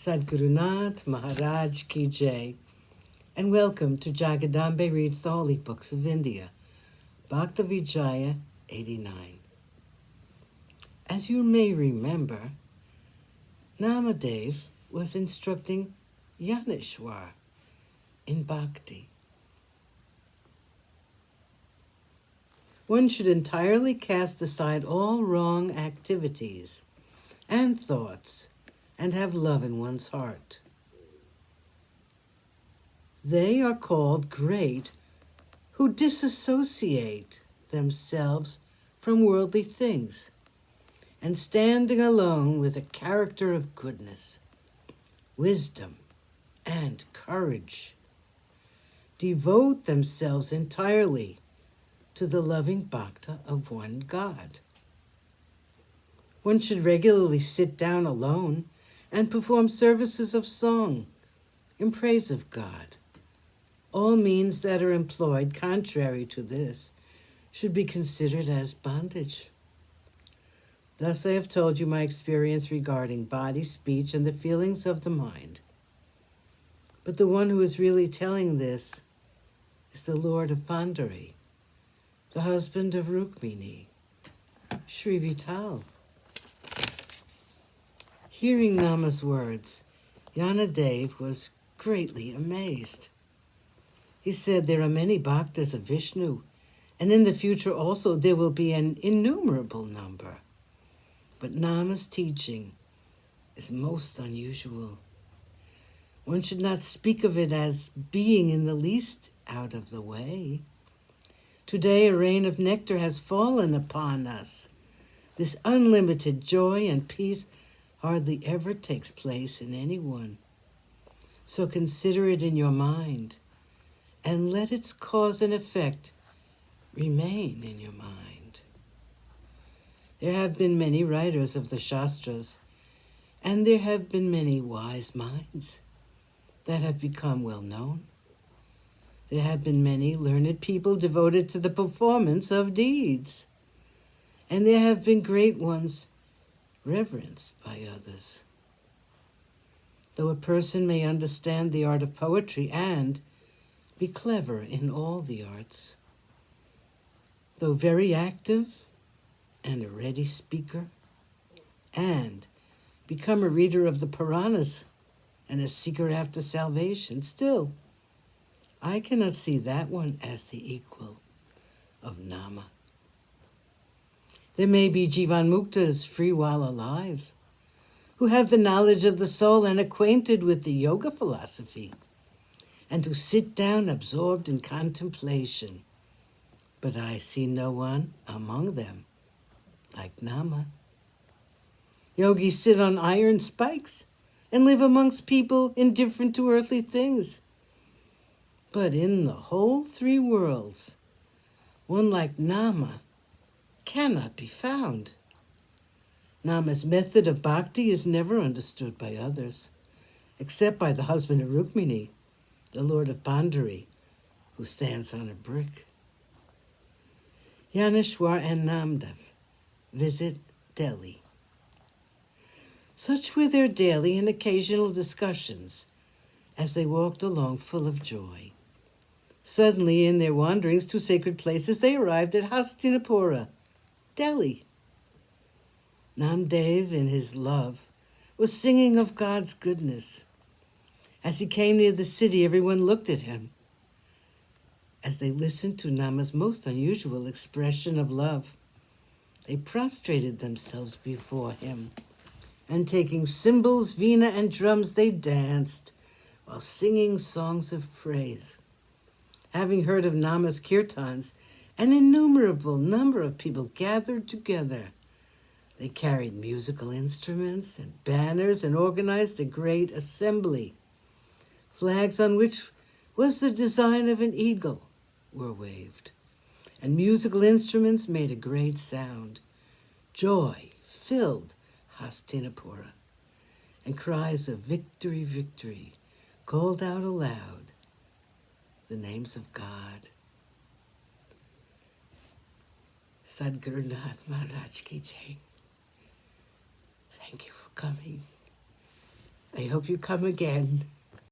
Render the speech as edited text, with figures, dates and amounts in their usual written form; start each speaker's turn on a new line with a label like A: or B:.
A: Sadgurunath Maharaj Ki Jai, and welcome to Jagadambe Reads the Holy Books of India, Bhaktavijaya89. As you may remember, Namadev was instructing Yaneshwar in bhakti. One should entirely cast aside all wrong activities and thoughts and have love in one's heart. They are called great who disassociate themselves from worldly things and standing alone with a character of goodness, wisdom, and courage, devote themselves entirely to the loving bhakta of one God. One should regularly sit down alone and perform services of song in praise of God. All means that are employed contrary to this should be considered as bondage. Thus I have told you my experience regarding body, speech, and the feelings of the mind. But the one who is really telling this is the Lord of Pandari, the husband of Rukmini, Sri Vital. Hearing Nama's words, Yanadev was greatly amazed. He said, there are many bhaktas of Vishnu, and in the future also there will be an innumerable number. But Nama's teaching is most unusual. One should not speak of it as being in the least out of the way. Today a rain of nectar has fallen upon us. This unlimited joy and peace hardly ever takes place in anyone. So consider it in your mind, and let its cause and effect remain in your mind. There have been many writers of the Shastras, and there have been many wise minds that have become well known. There have been many learned people devoted to the performance of deeds, and there have been great ones reverenced by others. Though a person may understand the art of poetry and be clever in all the arts, though very active and a ready speaker, and become a reader of the Puranas and a seeker after salvation, still, I cannot see that one as the equal of Nama. There may be Jivan Muktas free while alive, who have the knowledge of the soul and acquainted with the yoga philosophy, and who sit down absorbed in contemplation. But I see no one among them like Nama. Yogis sit on iron spikes and live amongst people indifferent to earthly things. But in the whole three worlds, one like Nama cannot be found. Nama's method of bhakti is never understood by others, except by the husband of Rukmini, the Lord of Pandari, who stands on a brick. Yaneshwar and Namdev visit Delhi. Such were their daily and occasional discussions as they walked along full of joy. Suddenly, in their wanderings to sacred places, they arrived at Hastinapura, Delhi. Namdev, in his love, was singing of God's goodness. As he came near the city, everyone looked at him. As they listened to Nama's most unusual expression of love, they prostrated themselves before him, and taking cymbals, veena, and drums, they danced while singing songs of praise. Having heard of Nama's kirtans, an innumerable number of people gathered together. They carried musical instruments and banners and organized a great assembly. Flags on which was the design of an eagle were waved, and musical instruments made a great sound. Joy filled Hastinapura, and cries of victory, victory called out aloud the names of God. Sadgurunath Maharaj Ki Jai. Thank you for coming. I hope you come again.